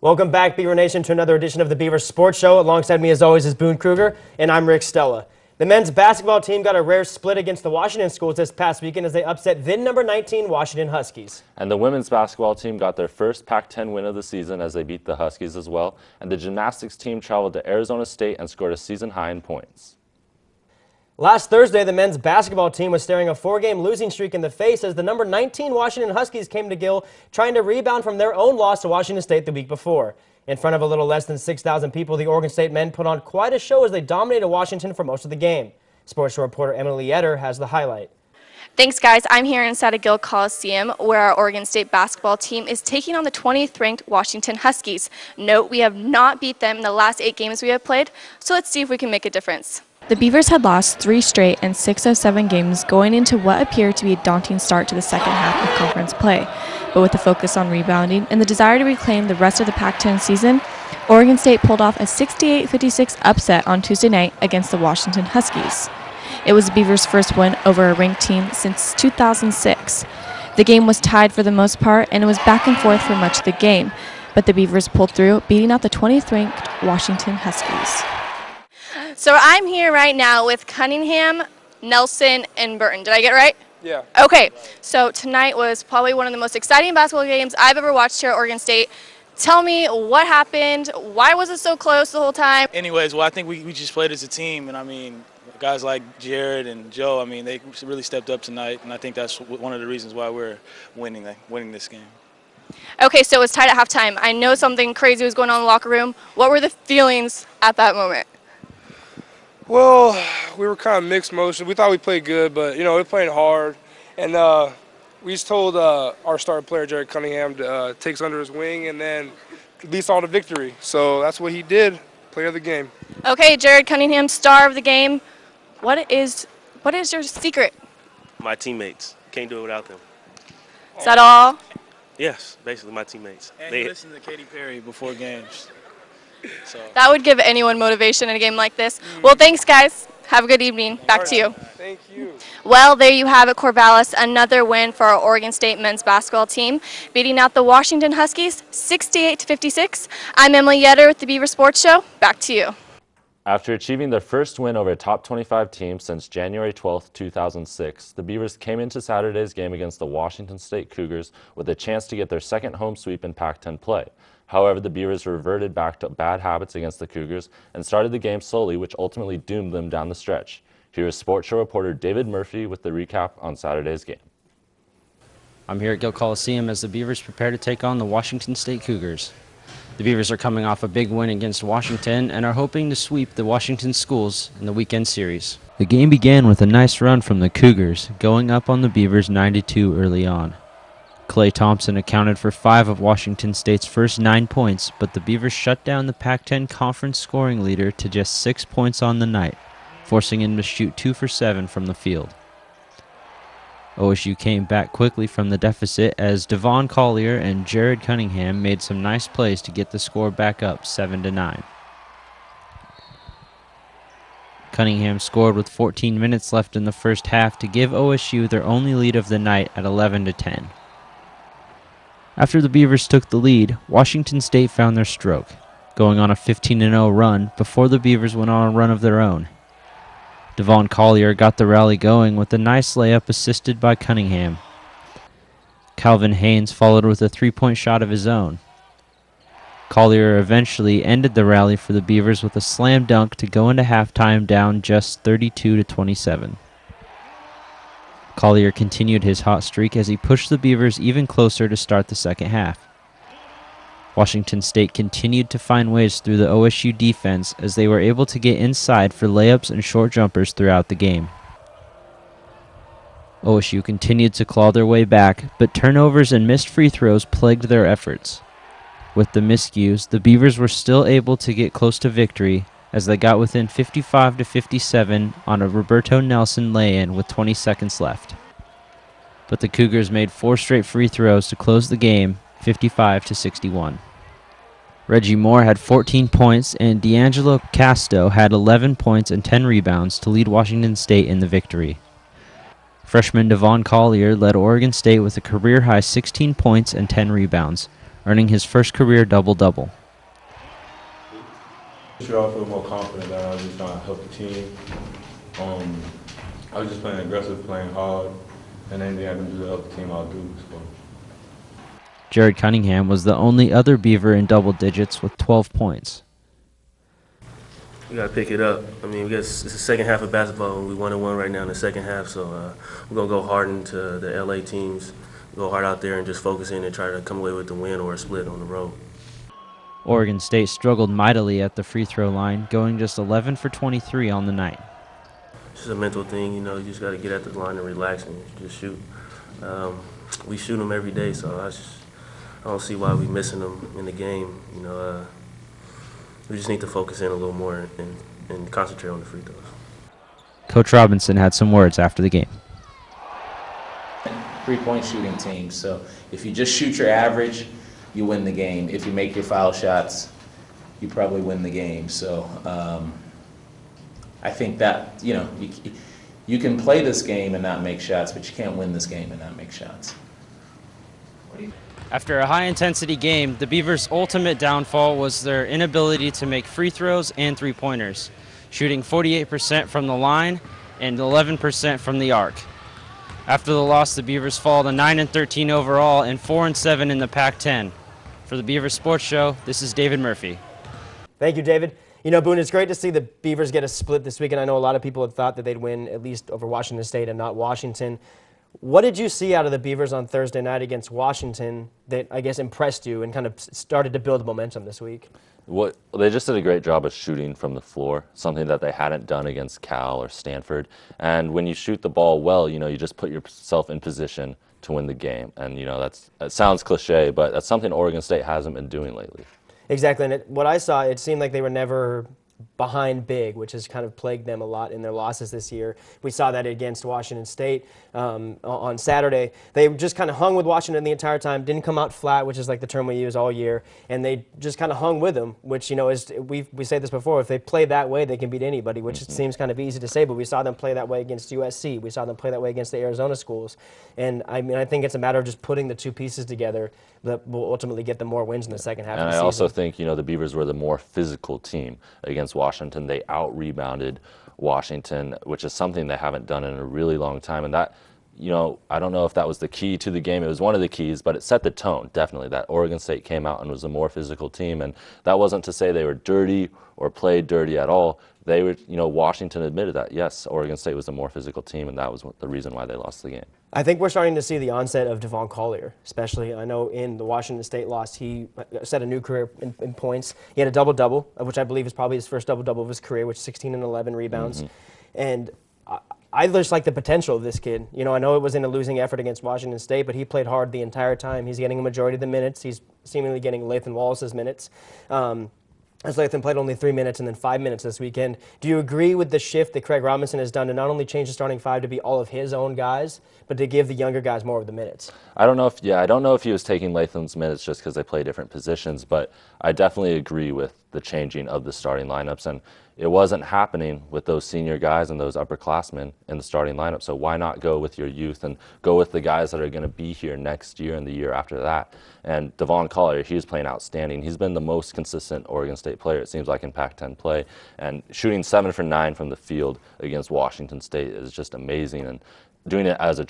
Welcome back, Beaver Nation, to another edition of the Beaver Sports Show. Alongside me, as always, is Boone Kruger, and I'm Rick Stella. The men's basketball team got a rare split against the Washington schools this past weekend as they upset then number 19 Washington Huskies. And the women's basketball team got their first Pac-10 win of the season as they beat the Huskies as well. And the gymnastics team traveled to Arizona State and scored a season high in points. Last Thursday, the men's basketball team was staring a 4-game losing streak in the face as the number 19 Washington Huskies came to Gill trying to rebound from their own loss to Washington State the week before. In front of a little less than 6,000 people, the Oregon State men put on quite a show as they dominated Washington for most of the game. Sports Show reporter Emily Yetter has the highlight. Thanks, guys. I'm here inside of Gill Coliseum, where our Oregon State basketball team is taking on the 20th ranked Washington Huskies. Note, we have not beat them in the last 8 games we have played, so let's see if we can make a difference. The Beavers had lost 3 straight and 6 of 7 games going into what appeared to be a daunting start to the second half of conference play. But with the focus on rebounding and the desire to reclaim the rest of the Pac-10 season, Oregon State pulled off a 68-56 upset on Tuesday night against the Washington Huskies. It was the Beavers' first win over a ranked team since 2006. The game was tied for the most part, and it was back and forth for much of the game. But the Beavers pulled through, beating out the 20th ranked Washington Huskies. So I'm here right now with Cunningham, Nelson, and Burton. Did I get it right? Yeah. Okay, so tonight was probably one of the most exciting basketball games I've ever watched here at Oregon State. Tell me what happened, why was it so close the whole time? Anyways, well, I think we just played as a team, and I mean, guys like Jared and Joe, I mean, they really stepped up tonight, and I think that's one of the reasons why we're winning this game. Okay, so it was tied at halftime. I know something crazy was going on in the locker room. What were the feelings at that moment? Well, we were kind of mixed emotions. We thought we played good, but, you know, we're playing hard. And we just told our star player, Jared Cunningham, to take us under his wing and then lead all the victory. So that's what he did, player of the game. Okay, Jared Cunningham, star of the game. What is your secret? My teammates. Can't do it without them. Is that all? Yes, basically my teammates. And you listen to Katy Perry before games. So. That would give anyone motivation in a game like this. Well, thanks, guys. Have a good evening. Back to you. Thank you. Well, there you have it, Corvallis. Another win for our Oregon State men's basketball team, beating out the Washington Huskies 68-56. I'm Emily Yetter with the Beaver Sports Show. Back to you. After achieving their first win over a top 25 team since January 12, 2006, the Beavers came into Saturday's game against the Washington State Cougars with a chance to get their second home sweep in Pac-10 play. However, the Beavers reverted back to bad habits against the Cougars and started the game slowly, which ultimately doomed them down the stretch. Here is Sports Show reporter David Murphy with the recap on Saturday's game. I'm here at Gill Coliseum as the Beavers prepare to take on the Washington State Cougars. The Beavers are coming off a big win against Washington and are hoping to sweep the Washington schools in the weekend series. The game began with a nice run from the Cougars, going up on the Beavers 92 early on. Klay Thompson accounted for 5 of Washington State's first 9 points, but the Beavers shut down the Pac-10 conference scoring leader to just 6 points on the night, forcing him to shoot 2 for 7 from the field. OSU came back quickly from the deficit as Devon Collier and Jared Cunningham made some nice plays to get the score back up 7-9. Cunningham scored with 14 minutes left in the first half to give OSU their only lead of the night at 11-10. After the Beavers took the lead, Washington State found their stroke, going on a 15-0 run before the Beavers went on a run of their own. Devon Collier got the rally going with a nice layup assisted by Cunningham. Calvin Haynes followed with a 3-point shot of his own. Collier eventually ended the rally for the Beavers with a slam dunk to go into halftime down just 32-27. Collier continued his hot streak as he pushed the Beavers even closer to start the second half. Washington State continued to find ways through the OSU defense as they were able to get inside for layups and short jumpers throughout the game. OSU continued to claw their way back, but turnovers and missed free throws plagued their efforts. With the miscues, the Beavers were still able to get close to victory as they got within 55-57 on a Roberto Nelson lay-in with 20 seconds left. But the Cougars made 4 straight free throws to close the game, 55-61. Reggie Moore had 14 points and D'Angelo Casto had 11 points and 10 rebounds to lead Washington State in the victory. Freshman Devon Collier led Oregon State with a career-high 16 points and 10 rebounds, earning his first career double-double. Sure, I feel more confident that I was just trying to help the team. I was just playing aggressive, playing hard, and anything I can do to help the team, I'll do. So. Jared Cunningham was the only other Beaver in double digits with 12 points. We got to pick it up. I mean, it's the second half of basketball. We 1-1 right now in the second half, so we're going to go hard into the LA teams, go hard out there and just focus in and try to come away with the win or a split on the road. Oregon State struggled mightily at the free throw line, going just 11 for 23 on the night. It's just a mental thing, you just got to get at the line and relax and just shoot. We shoot them every day, so I don't see why we're missing them in the game. We just need to focus in a little more and concentrate on the free throws. Coach Robinson had some words after the game. Three-point shooting team, so if you just shoot your average, you win the game. If you make your foul shots, you probably win the game. So I think that, you can play this game and not make shots, but you can't win this game and not make shots. After a high-intensity game, the Beavers' ultimate downfall was their inability to make free throws and three-pointers, shooting 48% from the line and 11% from the arc. After the loss, the Beavers fall to 9-13 overall and 4-7 in the Pac-10. For the Beaver Sports Show, this is David Murphy. Thank you, David. Boone, it's great to see the Beavers get a split this weekend. I know a lot of people had thought that they'd win at least over Washington State and not Washington. What did you see out of the Beavers on Thursday night against Washington that, I guess, impressed you and kind of started to build momentum this week? They just did a great job of shooting from the floor, something that they hadn't done against Cal or Stanford. And when you shoot the ball well, you just put yourself in position to win the game. And, that sounds cliche, but that's something Oregon State hasn't been doing lately. Exactly. And what I saw, it seemed like they were never behind big, which has kind of plagued them a lot in their losses this year. We saw that against Washington State on Saturday. They just kind of hung with Washington the entire time, didn't come out flat, which is like the term we use all year, and they just kind of hung with them, which, is we say this before, if they play that way, they can beat anybody, which it seems kind of easy to say, but we saw them play that way against USC. We saw them play that way against the Arizona schools. And I think it's a matter of just putting the two pieces together that will ultimately get them more wins in the second half of the season. And I also think, the Beavers were the more physical team against Washington. They out-rebounded Washington, which is something they haven't done in a really long time. And that, I don't know if that was the key to the game. It was one of the keys, but it set the tone, definitely, that Oregon State came out and was a more physical team. And that wasn't to say they were dirty or played dirty at all. They were, Washington admitted that, yes, Oregon State was a more physical team, and that was the reason why they lost the game. I think we're starting to see the onset of Devon Collier, especially. I know in the Washington State loss, he set a new career in points. He had a double-double, which I believe is probably his first double-double of his career, which is 16 and 11 rebounds. And I just like the potential of this kid. I know it was in a losing effort against Washington State, but he played hard the entire time. He's getting a majority of the minutes. He's seemingly getting Lathan Wallace's minutes. As Lathan played only 3 minutes and then 5 minutes this weekend. Do you agree with the shift that Craig Robinson has done to not only change the starting five to be all of his own guys, but to give the younger guys more of the minutes? I don't know if he was taking Lathan's minutes just because they play different positions, but I definitely agree with the changing of the starting lineups. And it wasn't happening with those senior guys and those upperclassmen in the starting lineup. So why not go with your youth and go with the guys that are going to be here next year and the year after that? And Devon Collier, he's playing outstanding. He's been the most consistent Oregon State player, it seems like, in Pac-10 play. And shooting 7 for 9 from the field against Washington State is just amazing. And doing it as a